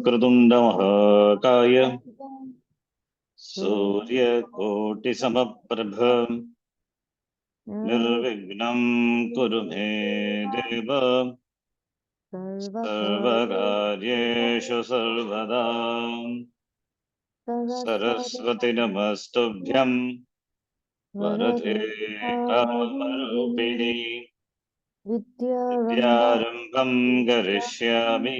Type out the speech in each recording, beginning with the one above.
वक्रतुण्डमहाकाय सूर्यकोटिसमप्रभ निर्विघ्नं कुरु मे देव सर्वकार्येषु सर्वदा सरस्वती नमस्तुभ्यं वरदे कामरूपिणी विद्यारम्भं करिष्यामि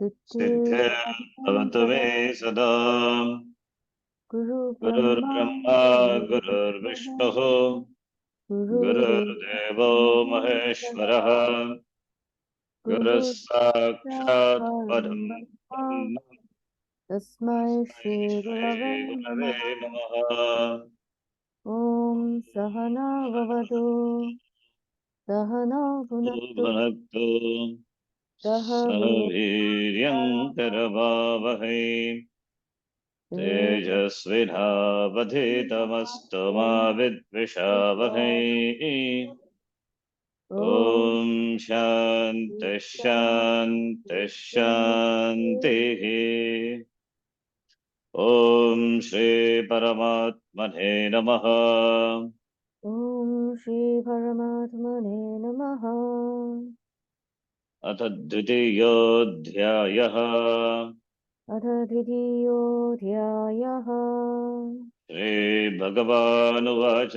सिद्धिर्भवतु मे सदा गुरुर्ब्रह्मा गुरुर्विष्णुः गुरुर्देवो महेश्वरः गुरुः साक्षात् परं ब्रह्म तस्मै श्री गुरवे नमः। ॐ सहना भवतु सहनौ भुनक्तु सह वीर्यं करवावहै तेजस्विनावधीतमस्तु मा विद्विषावहै। ॐ शान्तिः शान्तिः शान्तिः। ॐ श्री परमात्मने नमः। ॐ श्री परमात्मने नमः। अथ द्वितीयोऽध्यायः। अथ द्वितीयोऽध्यायः। श्रीभगवानुवाच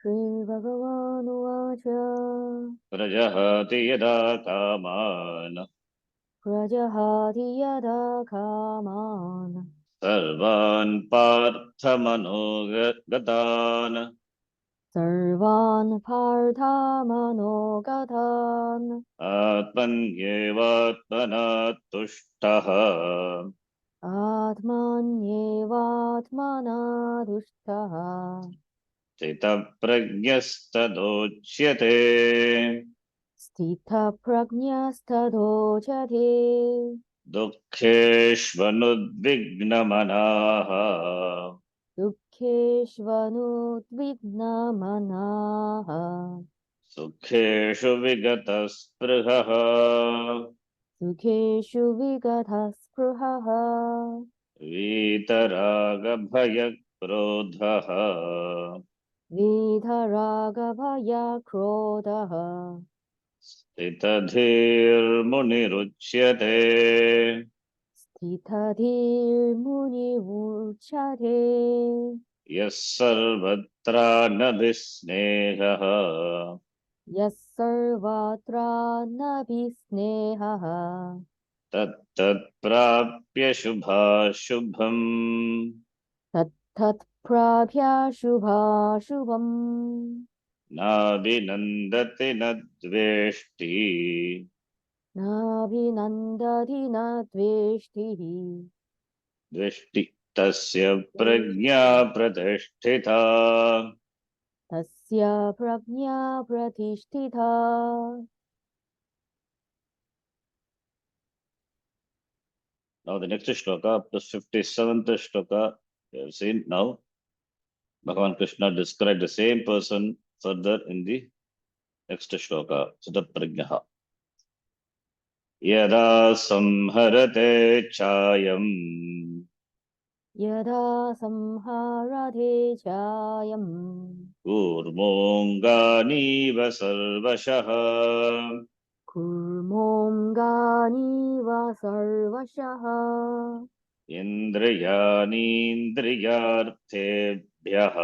श्रीभगवानुवाच प्रजहाति यदा कामान् प्रजहाति यदा कामान् सर्वान् पार्थमनोगतान् सर्वान् पार्थमनोगतान् आत्मन्येवात्मना तुष्टः आत्मन्येवात्मना तुष्टः स्थितप्रज्ञस्तदोच्यते। स्थितप्रज्ञस्तदोचते दुःखेष्वनुद्विग्नमनाः दुःखेष्वनुद्विग्नमनाः सुखेषु विगतस्पृहः सुखेषु विगतस्पृहः वीतरागभयक्रोधः वीतरागभयक्रोधः स्थितधीर्मुनिरुच्यते। स्थितधीर्मुनिरुच्यते यः सर्वत्रानभिस्नेहः यः सर्वत्रानभिस्नेहः तत्तत्प्राप्य शुभाशुभम् तत्तत्प्राप्य शुभाशुभम् नाभिनन्दति न द्वेष्टि नाभिनन्दति न द्वेष्टिः द्वेष्टि तस्य प्रज्ञा प्रतिष्ठिता। तस्य प्रज्ञा प्रतिष्ठिता। Now the next shloka, up to 57th shloka, we have seen now. Bhagavan Krishna described the same person further in the next shloka, Sutta Prajnaha. Yada samharate chayam यदा संहारते चायम् कूर्मोऽङ्गानीव सर्वशः कूर्मोऽङ्गानीव सर्वशः इन्द्रियाणीन्द्रियार्थेभ्यः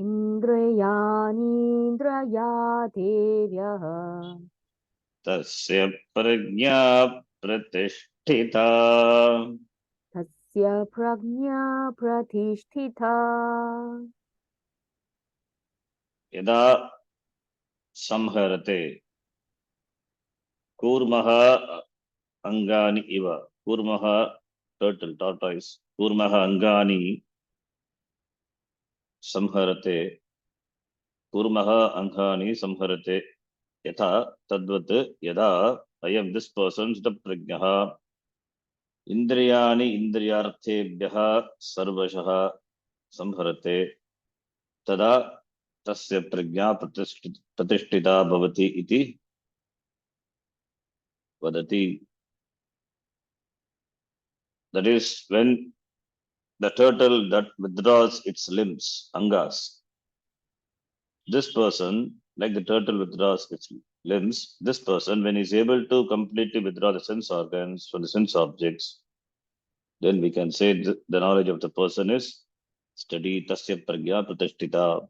इन्द्रियाणीन्द्रियार्थेभ्यः तस्य प्रज्ञा प्रतिष्ठिता। तस्य प्रज्ञा प्रतिष्ठिता। यदा संहरते कूर्मः अंगानि इव कूर्मः टर्टल टॉर्टोइस कूर्मः अंगानि संहरते कूर्मः अंगानि संहरते यथा तद्वत् यदा अयं दिस पर्सन द प्रज्ञः इंद्रियाणि इंद्रियार्थेभ्यः सर्वशः संहरते तदा तस्य प्रज्ञा प्रतिष्ठिता भवति इति वदति। That is when the turtle that withdraws its limbs, angas. This person, like the turtle withdraws its limbs, this person, when he's able to completely withdraw the sense organs from the sense objects, then we can say the knowledge of the person is steady, tasya pragya pratishtita.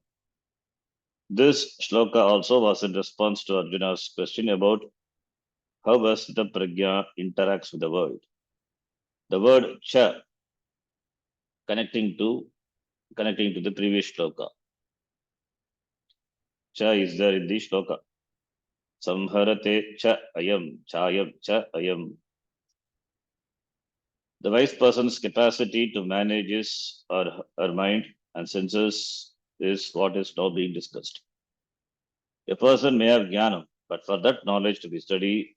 This shloka also was in response to Arjuna's question about how Vasita Pragya interacts with the world. The word cha connecting to the previous shloka. Cha is there in the shloka. Samharate cha ayam, chayam cha ayam. The wise person's capacity to manage his or her mind and senses is what is now being discussed. A person may have jnana, but for that knowledge to be steady,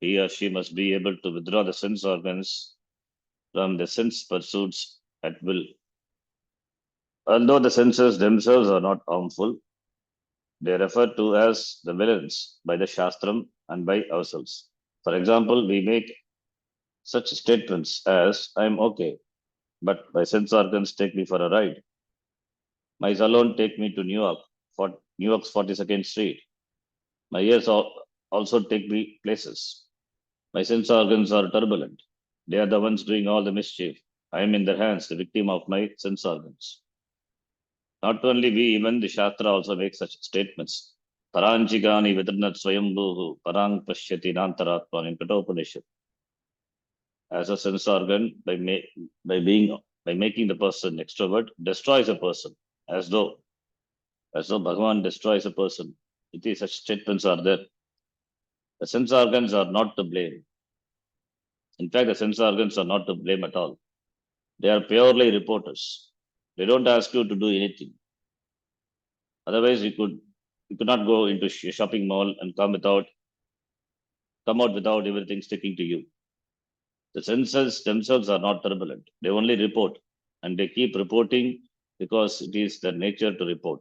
he or she must be able to withdraw the sense organs from the sense pursuits at will. Although the senses themselves are not harmful, they are referred to as the villains by the Shastram and by ourselves. For example, we make such statements as, I am okay, but my sense organs take me for a ride. My salon take me to New York, for New York's 42nd Street. My ears also take me places. My sense organs are turbulent. They are the ones doing all the mischief. I am in their hands, the victim of my sense organs. Not only we, even the Shastra also makes such statements. Paranchigani Vidranat Swayambhuhu Parang Pashyati Nantaratman in Katopanishad. As a sense organ, by making the person extrovert, destroys a person, as though Bhagavan destroys a person. It is such statements are there. The sense organs are not to blame. In fact, the sense organs are not to blame at all. They are purely reporters. They don't ask you to do anything. Otherwise, you could not go into a shopping mall and come out without everything sticking to you. The senses themselves are not turbulent. They only report, and they keep reporting because it is their nature to report.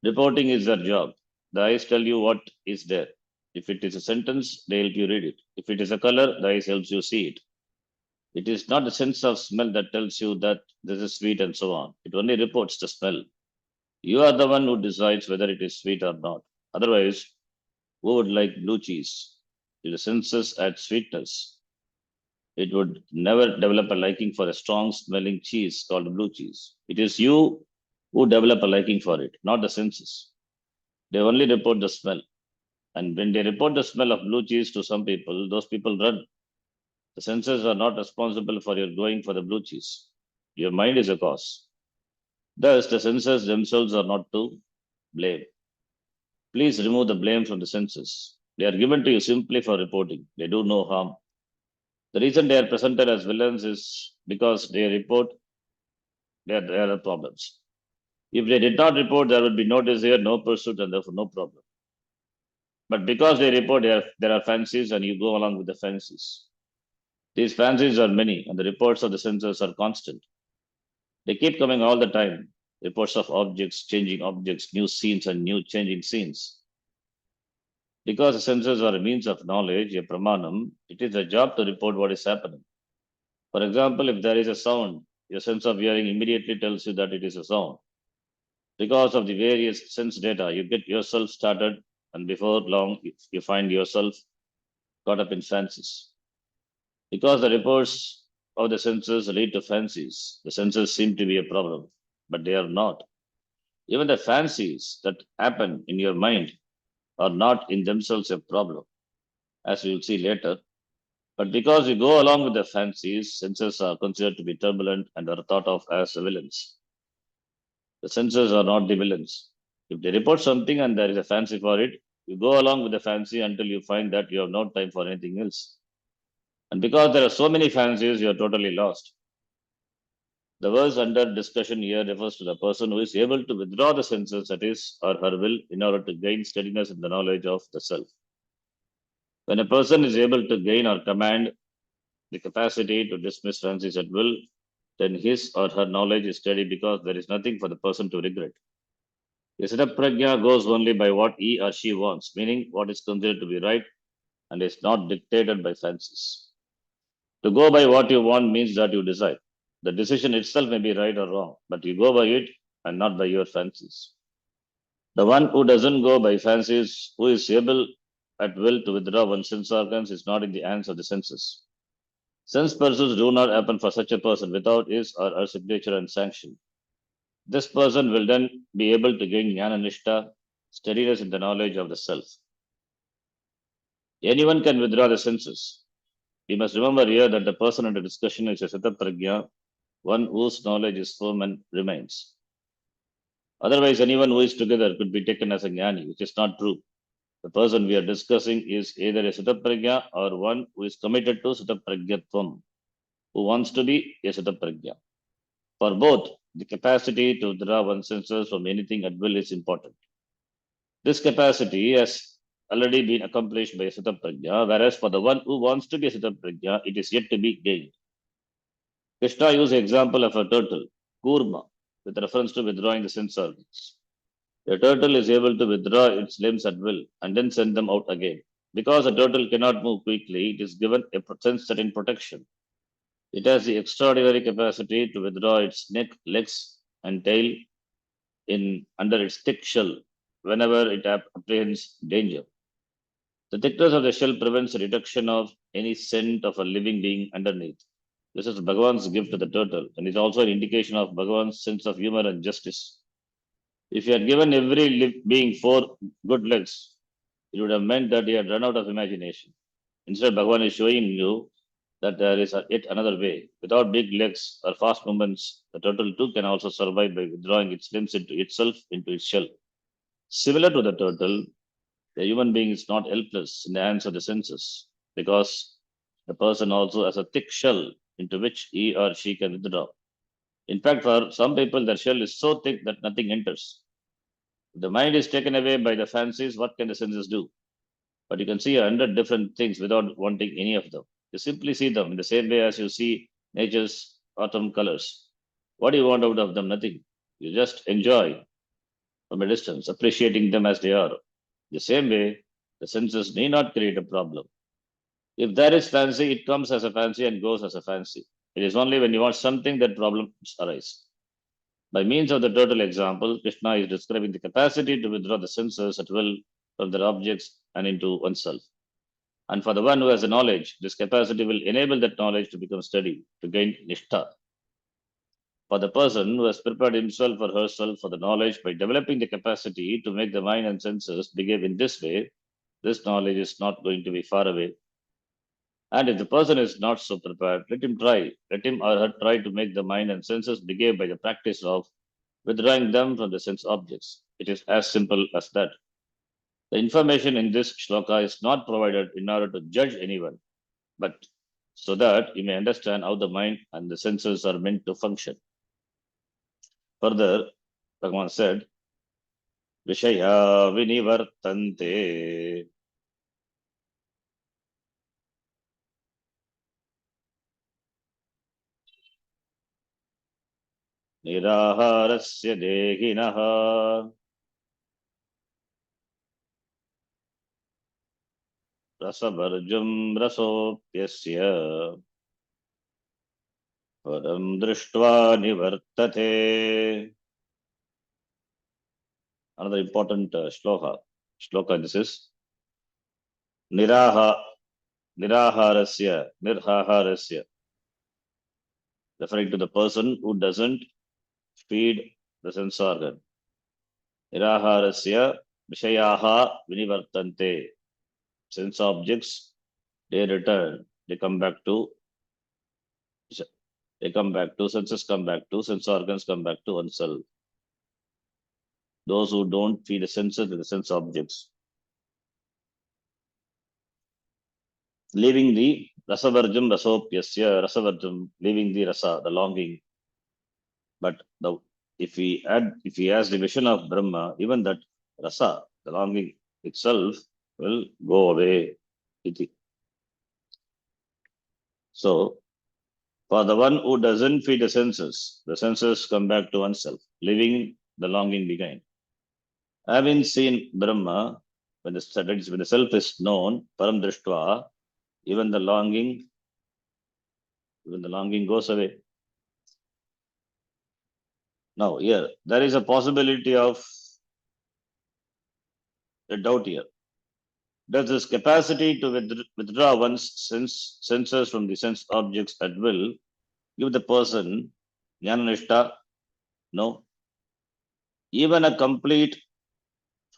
Reporting is their job. The eyes tell you what is there. If it is a sentence, they help you read it. If it is a color, the eyes helps you see it. It is not the sense of smell that tells you that this is sweet and so on. It only reports the smell. You are the one who decides whether it is sweet or not. Otherwise, who would like blue cheese? If the senses add sweetness, it would never develop a liking for a strong smelling cheese called blue cheese. It is you who develop a liking for it, not the senses. They only report the smell. And when they report the smell of blue cheese to some people, those people run. The senses are not responsible for your going for the blue cheese. Your mind is a cause. Thus, the senses themselves are not to blame. Please remove the blame from the senses. They are given to you simply for reporting. They do no harm. The reason they are presented as villains is because they report there are problems. If they did not report, there would be no desire, no pursuit, and therefore no problem. But because they report, there are fancies, and you go along with the fancies. These fancies are many, and the reports of the senses are constant. They keep coming all the time. Reports of objects, changing objects, new scenes, and new changing scenes. Because the senses are a means of knowledge, a pramanam, it is a job to report what is happening. For example, if there is a sound, your sense of hearing immediately tells you that it is a sound. Because of the various sense data, you get yourself started, and before long, you find yourself caught up in fancies. Because the reports of the senses lead to fancies, the senses seem to be a problem, but they are not. Even the fancies that happen in your mind are not in themselves a problem, as we will see later. But because you go along with the fancies, senses are considered to be turbulent and are thought of as villains. The senses are not the villains. If they report something and there is a fancy for it, you go along with the fancy until you find that you have no time for anything else. And because there are so many fancies, you are totally lost. The verse under discussion here refers to the person who is able to withdraw the senses, that is, or her will, in order to gain steadiness in the knowledge of the self. When a person is able to gain or command the capacity to dismiss fancies at will, then his or her knowledge is steady because there is nothing for the person to regret. Yasita Prajna goes only by what he or she wants, meaning what is considered to be right and is not dictated by fancies. To go by what you want means that you decide. The decision itself may be right or wrong, but you go by it and not by your fancies. The one who doesn't go by fancies, who is able at will to withdraw one's sense organs, is not in the hands of the senses. Sense pursuits do not happen for such a person without his or her signature and sanction. This person will then be able to gain jnana nishta, steadiness in the knowledge of the self. Anyone can withdraw the senses. We must remember here that the person under discussion is a Sita Prajna, one whose knowledge is firm and remains. Otherwise, anyone who is together could be taken as a jnani, which is not true. The person we are discussing is either a Sita Prajna or one who is committed to Sita Prajnatvam, who wants to be a Sita Prajna. For both, the capacity to withdraw one's senses from anything at will is important. This capacity has already been accomplished by a Sita Prajna, whereas for the one who wants to be a Sita Prajna, it is yet to be gained. Krishna used the example of a turtle, Kurma, with reference to withdrawing the sense organs. A turtle is able to withdraw its limbs at will and then send them out again. Because a turtle cannot move quickly, it is given a certain protection. It has the extraordinary capacity to withdraw its neck, legs, and tail in under its thick shell whenever it apprehends danger. The thickness of the shell prevents the detection of any scent of a living being underneath. This is Bhagavan's gift to the turtle and is also an indication of Bhagavan's sense of humor and justice. If he had given every being four good legs, it would have meant that he had run out of imagination. Instead, Bhagavan is showing you that there is yet another way. Without big legs or fast movements, the turtle too can also survive by withdrawing its limbs into itself, into its shell. Similar to the turtle, the human being is not helpless in the hands of the senses because the person also has a thick shell into which he or she can withdraw. In fact, for some people, their shell is so thick that nothing enters. If the mind is taken away by the fancies, what can the senses do? But you can see 100 different things without wanting any of them. You simply see them in the same way as you see nature's autumn colors. What do you want out of them? Nothing. You just enjoy from a distance, appreciating them as they are. The same way, the senses may not create a problem. If there is fancy, it comes as a fancy and goes as a fancy. It is only when you want something that problems arise. By means of the turtle example, Krishna is describing the capacity to withdraw the senses at will from their objects and into oneself. And for the one who has the knowledge, this capacity will enable that knowledge to become steady, to gain nishtha. For the person who has prepared himself or herself for the knowledge by developing the capacity to make the mind and senses behave in this way, this knowledge is not going to be far away. And if the person is not so prepared, let him try. Let him or her try to make the mind and senses behave by the practice of withdrawing them from the sense objects. It is as simple as that. The information in this shloka is not provided in order to judge anyone, but so that you may understand how the mind and the senses are meant to function. Further, Bhagavan said, Vishaya vinivartante. Niraharasya dehinaha rasavarjam rasopyasya param drishtva nivartate. Another important shloka this is Niraha, Nirhaharasya, referring to the person who doesn't feed the sense organ. Niraharasya Vishayaha Vinivartante. Sense objects, they return, senses come back to, sense organs come back to oneself. Those who don't feed the senses with the sense objects. Leaving the rasavarjam rasavarjam, leaving the rasa, the longing. But if he has the vision of Brahma, even that rasa, the longing itself, will go away. So, for the one who doesn't feed the senses come back to oneself, leaving the longing behind. Having seen Brahma, when the self is known, param drishtva, even the longing when the longing goes away. Now, here, there is a possibility of a doubt here. Does this capacity to withdraw one's senses from the sense objects at will give the person jnana-nishta? No. Even a complete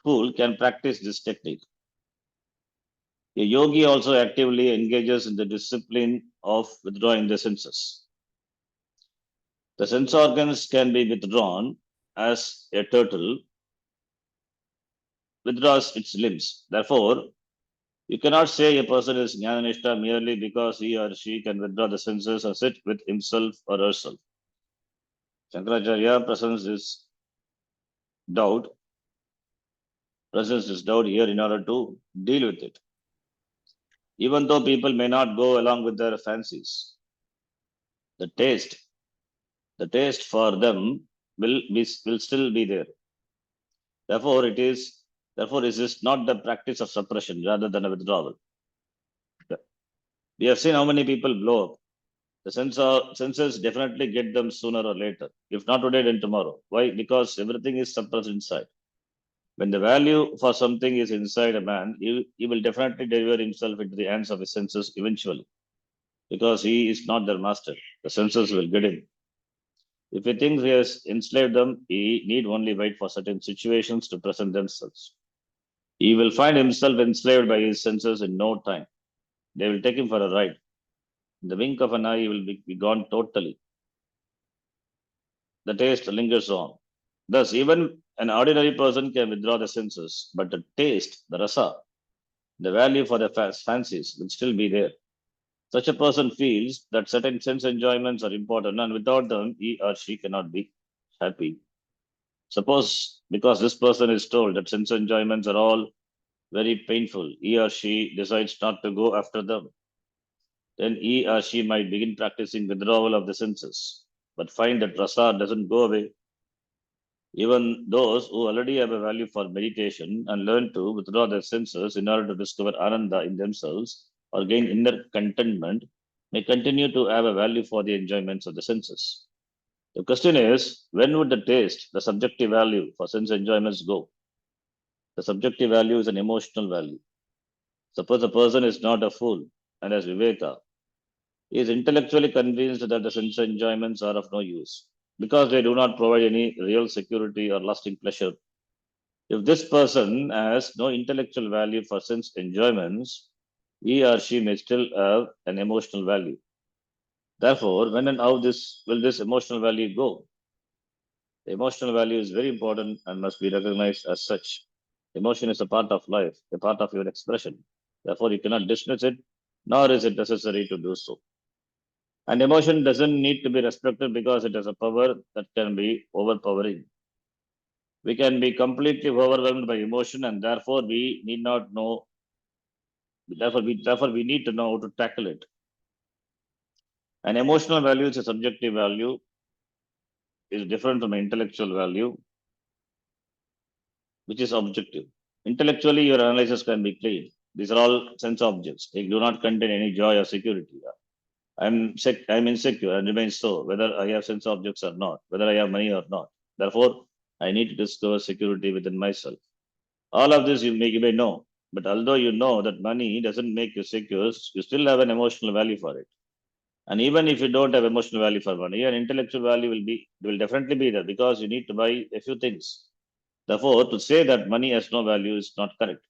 fool can practice this technique. A yogi also actively engages in the discipline of withdrawing the senses. The sense organs can be withdrawn as a turtle withdraws its limbs. Therefore, you cannot say a person is jnana-nishta merely because he or she can withdraw the senses and sit with himself or herself. Shankaracharya presents this doubt here in order to deal with it. Even though people may not go along with their fancies, the taste for them will still be there. Therefore, it is not the practice of suppression rather than a withdrawal. We have seen how many people blow up. The senses definitely get them sooner or later. If not today, then tomorrow. Why? Because everything is suppressed inside. When the value for something is inside a man, he will definitely deliver himself into the hands of his senses eventually. Because he is not their master. The senses will get him. If he thinks he has enslaved them, he need only wait for certain situations to present themselves. He will find himself enslaved by his senses in no time. They will take him for a ride. In the wink of an eye, he will be gone totally. The taste lingers on. Thus, even an ordinary person can withdraw the senses, but the taste, the rasa, the value for the fancies will still be there. Such a person feels that certain sense enjoyments are important, and without them, he or she cannot be happy. Suppose because this person is told that sense enjoyments are all very painful, he or she decides not to go after them. Then he or she might begin practicing withdrawal of the senses, but find that rasa doesn't go away. Even those who already have a value for meditation and learn to withdraw their senses in order to discover ananda in themselves or gain inner contentment may continue to have a value for the enjoyments of the senses. The question is, when would the taste, the subjective value for sense enjoyments go? The subjective value is an emotional value. Suppose a person is not a fool and has viveka. He is intellectually convinced that the sense enjoyments are of no use because they do not provide any real security or lasting pleasure. If this person has no intellectual value for sense enjoyments, he or she may still have an emotional value. Therefore, when and how will this emotional value go? The emotional value is very important and must be recognized as such. Emotion is a part of life, a part of your expression. Therefore, you cannot dismiss it, nor is it necessary to do so. And emotion doesn't need to be respected because it has a power that can be overpowering. We can be completely overwhelmed by emotion, and therefore we need not know. Therefore we need to know how to tackle it. An emotional value is a subjective value, is different from an intellectual value, which is objective. Intellectually, your analysis can be clean. These are all sense objects. They do not contain any joy or security. I'm insecure and remain so, whether I have sense objects or not, whether I have money or not. Therefore, I need to discover security within myself. All of this you may know, but although you know that money doesn't make you secure, you still have an emotional value for it. And even if you don't have emotional value for money, an intellectual value will definitely be there because you need to buy a few things. Therefore, to say that money has no value is not correct.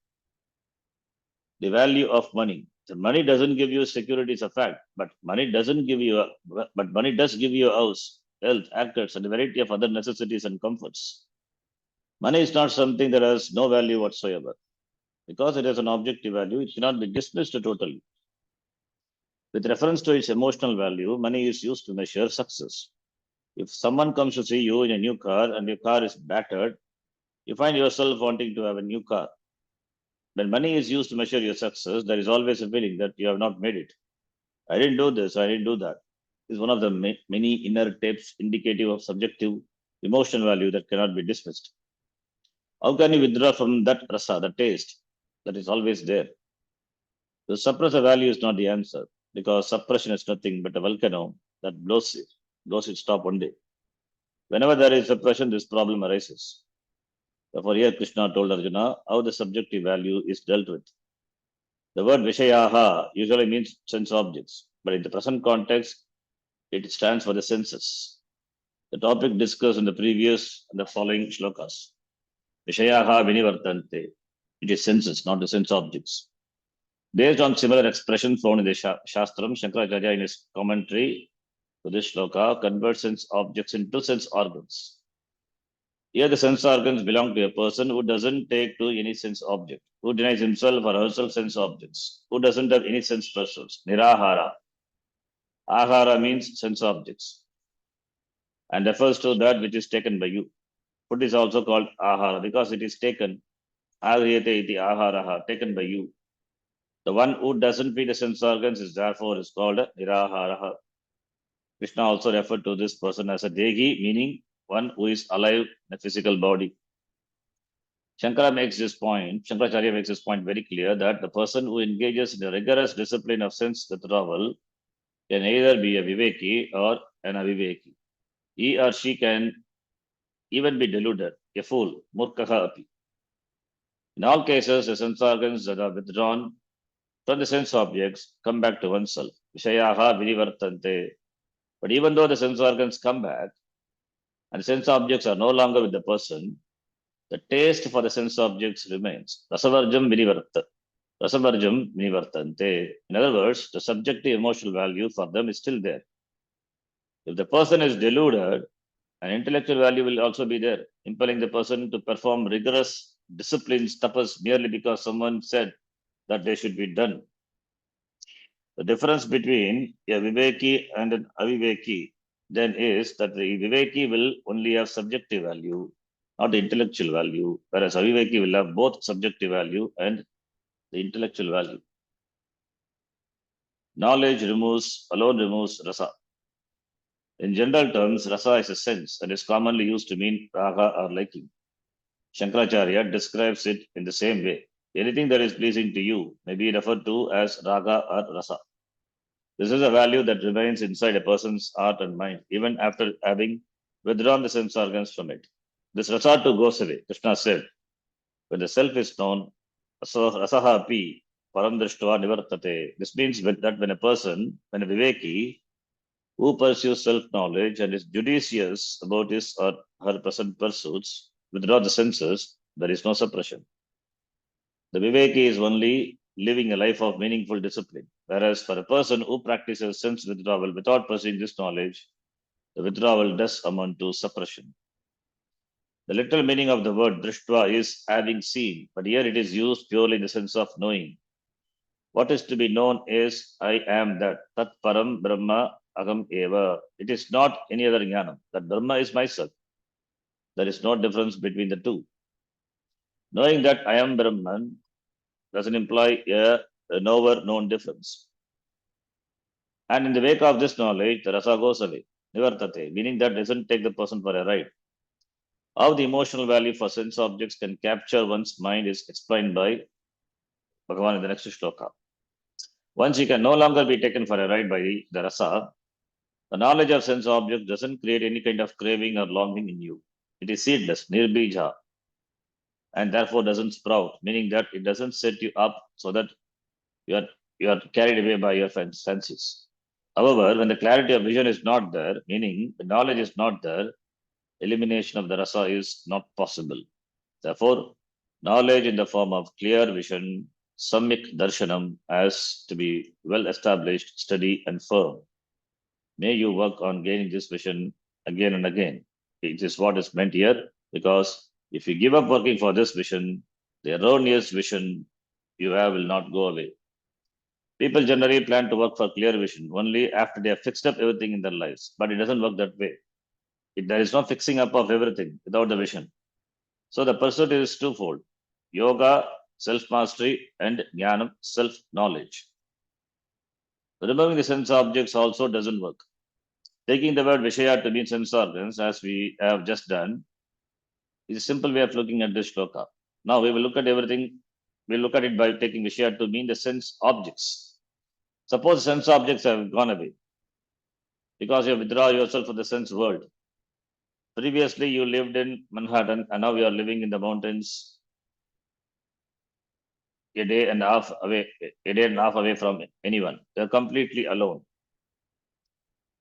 The value of money. So money doesn't give you security is a fact, but money does give you a house, health, actors, and a variety of other necessities and comforts. Money is not something that has no value whatsoever. Because it has an objective value, it cannot be dismissed totally. With reference to its emotional value, money is used to measure success. If someone comes to see you in a new car and your car is battered, you find yourself wanting to have a new car. When money is used to measure your success, there is always a feeling that you have not made it. I didn't do this, I didn't do that. This is one of the many inner tapes indicative of subjective emotional value that cannot be dismissed. How can you withdraw from that rasa, the taste that is always there? To suppress a value is not the answer because suppression is nothing but a volcano that blows its top one day. Whenever there is suppression, this problem arises. Therefore, here Krishna told Arjuna how the subjective value is dealt with. The word Vishayaha usually means sense objects, but in the present context, it stands for the senses. The topic discussed in the previous and the following shlokas. Vishayaha vinivartante. It is senses, not the sense objects. Based on similar expressions found in the Shastram, Shankaracharya in his commentary to this shloka converts sense objects into sense organs. Here the sense organs belong to a person who doesn't take to any sense object, who denies himself or herself sense objects, who doesn't have any sense persons. Nirahara. Ahara means sense objects and refers to that which is taken by you. Food is also called ahara because it is taken. Ahriyate iti aharaha, taken by you. The one who doesn't feed the sense organs is therefore is called niraharaha. Krishna also referred to this person as a dehi, meaning one who is alive in a physical body. Shankaracharya makes this point very clear that the person who engages in a rigorous discipline of sense withdrawal can either be a viveki or an aviveki. He or she can even be deluded, a fool, murkaha api. In all cases, the sense organs that are withdrawn from the sense objects come back to oneself. Vishayaha vinivartante. But even though the sense organs come back and the sense objects are no longer with the person, the taste for the sense objects remains. Rasavarjam vinivartante. In other words, the subjective emotional value for them is still there. If the person is deluded, an intellectual value will also be there, impelling the person to perform rigorous disciplines, tapas, merely because someone said that they should be done. The difference between a viveki and an aviveki then is that the viveki will only have subjective value, not the intellectual value, whereas aviveki will have both subjective value and the intellectual value. Knowledge alone removes rasa. In general terms, rasa is a sense and is commonly used to mean raga or liking. Shankaracharya describes it in the same way. Anything that is pleasing to you may be referred to as raga or rasa. This is a value that remains inside a person's heart and mind, even after having withdrawn the sense organs from it. This rasa too goes away. Krishna said, when the self is known, rasaha pi param drishtva nivartate. This means that when a viveki, who pursues self-knowledge and is judicious about his or her present pursuits, withdraw the senses, there is no suppression. The viveki is only living a life of meaningful discipline, whereas for a person who practices sense withdrawal without pursuing this knowledge, the withdrawal does amount to suppression. The literal meaning of the word drishtva is having seen, but here it is used purely in the sense of knowing. What is to be known is I am that, tat param brahma agam eva. It is not any other jnanam. That Brahma is myself. There is no difference between the two. Knowing that I am Brahman doesn't imply a knower known difference. And in the wake of this knowledge, the rasa goes away, nivartate, meaning that doesn't take the person for a ride. How the emotional value for sense objects can capture one's mind is explained by Bhagavan in the next shloka. Once you can no longer be taken for a ride by the rasa, the knowledge of sense objects doesn't create any kind of craving or longing in you. It is seedless, nirbija, and therefore doesn't sprout, meaning that it doesn't set you up so that you are carried away by your fancies. However, when the clarity of vision is not there, meaning the knowledge is not there, elimination of the rasa is not possible. Therefore, knowledge in the form of clear vision, samyak darshanam, has to be well established, steady, and firm. May you work on gaining this vision again and again. It is what is meant here, because if you give up working for this vision, the erroneous vision you have will not go away. People generally plan to work for clear vision only after they have fixed up everything in their lives, but it doesn't work that way. There is no fixing up of everything without the vision. So the pursuit is twofold: yoga, self-mastery, and jnanam, self-knowledge. Removing the sense objects also doesn't work. Taking the word Vishaya to mean sense organs, as we have just done, is a simple way of looking at this shloka. Now we will look at everything, we'll look at it by taking Vishaya to mean the sense objects. Suppose sense objects have gone away because you withdraw yourself from the sense world. Previously, you lived in Manhattan and now you are living in the mountains a day and a half away from anyone. You're completely alone.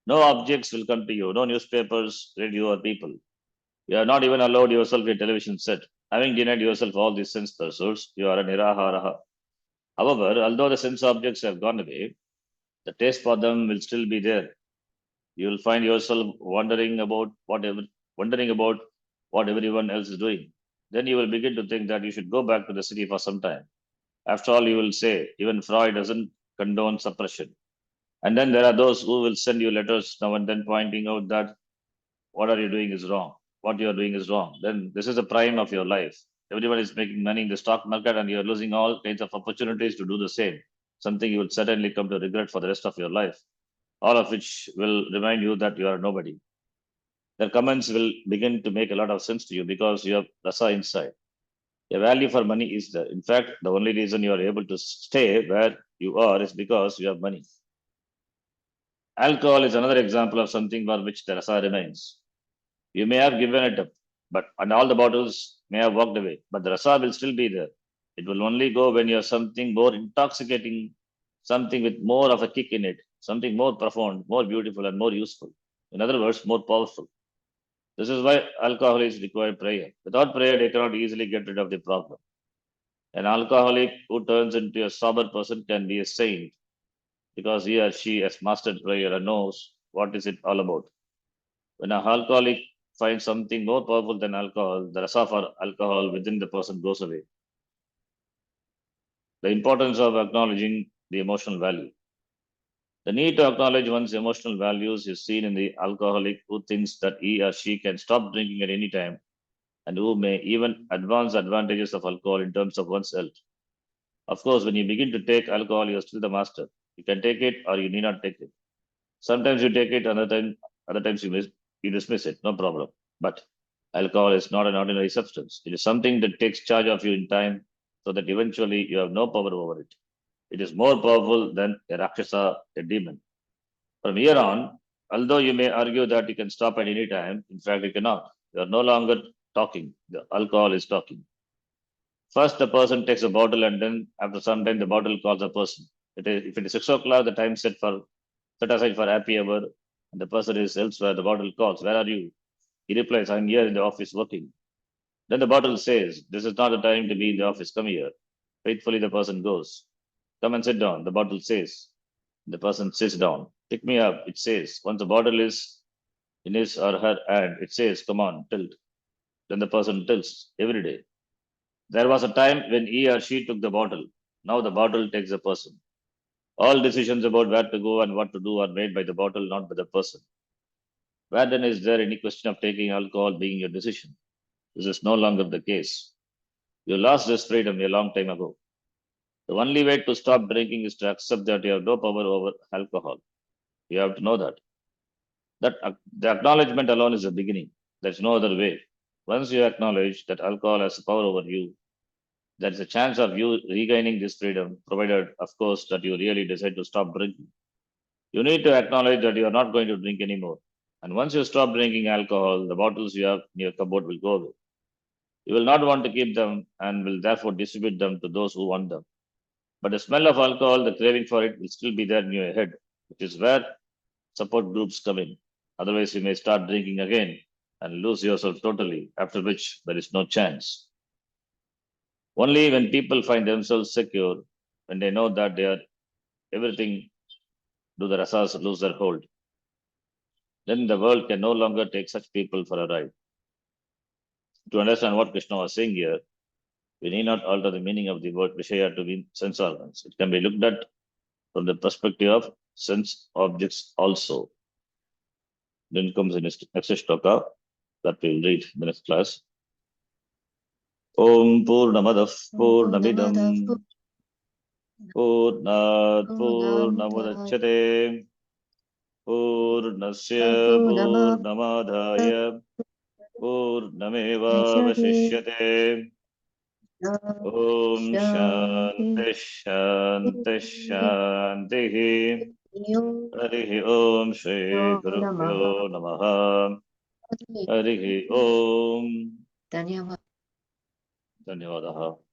No objects will come to you, no newspapers, radio, or people. You are not even allowed yourself a television set. Having denied yourself all these sense pursuits, you are a niraharaha. However, although the sense objects have gone away, the taste for them will still be there. You will find yourself wondering about what everyone else is doing. Then you will begin to think that you should go back to the city for some time. After all, you will say, even Freud doesn't condone suppression. And then there are those who will send you letters now and then pointing out that what are you doing is wrong. What you are doing is wrong. Then this is the prime of your life. Everyone is making money in the stock market and you are losing all kinds of opportunities to do the same. Something you will certainly come to regret for the rest of your life. All of which will remind you that you are nobody. Their comments will begin to make a lot of sense to you because you have rasa inside. The value for money is there. In fact, the only reason you are able to stay where you are is because you have money. Alcohol is another example of something for which the rasa remains. You may have given it up, and all the bottles may have walked away, but the rasa will still be there. It will only go when you have something more intoxicating, something with more of a kick in it, something more profound, more beautiful, and more useful. In other words, more powerful. This is why alcoholics require prayer. Without prayer, they cannot easily get rid of the problem. An alcoholic who turns into a sober person can be a saint because he or she has mastered prayer and knows what is it all about. When an alcoholic finds something more powerful than alcohol, the rasa for alcohol within the person goes away. The importance of acknowledging the emotional value. The need to acknowledge one's emotional values is seen in the alcoholic who thinks that he or she can stop drinking at any time and who may even advance advantages of alcohol in terms of one's health. Of course, when you begin to take alcohol, you're still the master. You can take it or you need not take it. Sometimes you take it, other times you dismiss it, no problem. But alcohol is not an ordinary substance. It is something that takes charge of you in time so that eventually you have no power over it. It is more powerful than a Rakshasa, a demon. From here on, although you may argue that you can stop at any time, in fact, you cannot. You are no longer talking. The alcohol is talking. First, the person takes a bottle, and then after some time, the bottle calls a person. If it is 6 o'clock, the time set aside for happy hour, and the person is elsewhere, the bottle calls, "Where are you?" He replies, "I'm here in the office working." Then the bottle says, "This is not the time to be in the office. Come here." Faithfully, the person goes. "Come and sit down," the bottle says. The person sits down. "Pick me up," it says. Once the bottle is in his or her hand, it says, "Come on, tilt." Then the person tilts every day. There was a time when he or she took the bottle. Now the bottle takes the person. All decisions about where to go and what to do are made by the bottle, not by the person. Where then is there any question of taking alcohol being your decision? This is no longer the case. You lost this freedom a long time ago. The only way to stop drinking is to accept that you have no power over alcohol. You have to know that. The acknowledgement alone is the beginning. There's no other way. Once you acknowledge that alcohol has power over you, there is a chance of you regaining this freedom, provided, of course, that you really decide to stop drinking. You need to acknowledge that you are not going to drink anymore. And once you stop drinking alcohol, the bottles you have in your cupboard will go away. You will not want to keep them and will therefore distribute them to those who want them. But the smell of alcohol, the craving for it, will still be there in your head, which is where support groups come in. Otherwise, you may start drinking again and lose yourself totally, after which there is no chance. Only when people find themselves secure, when they know that they are everything, do the rasas lose their hold. Then the world can no longer take such people for a ride. To understand what Krishna was saying here, we need not alter the meaning of the word Vishaya to mean sense organs. It can be looked at from the perspective of sense objects also. Then comes the next shloka that we will read in the next class. Om Purnamadav Purnamidam Purnat Purnamudachyate Purnasya Purnamadhaya Purnameva Vashishyate Om Shanti Shanti Shanti. Harihi Om Shri Gurubhyo Namaha. Harihi Om. ಧನ್ಯವಾದ. ಧನ್ಯವಾದः.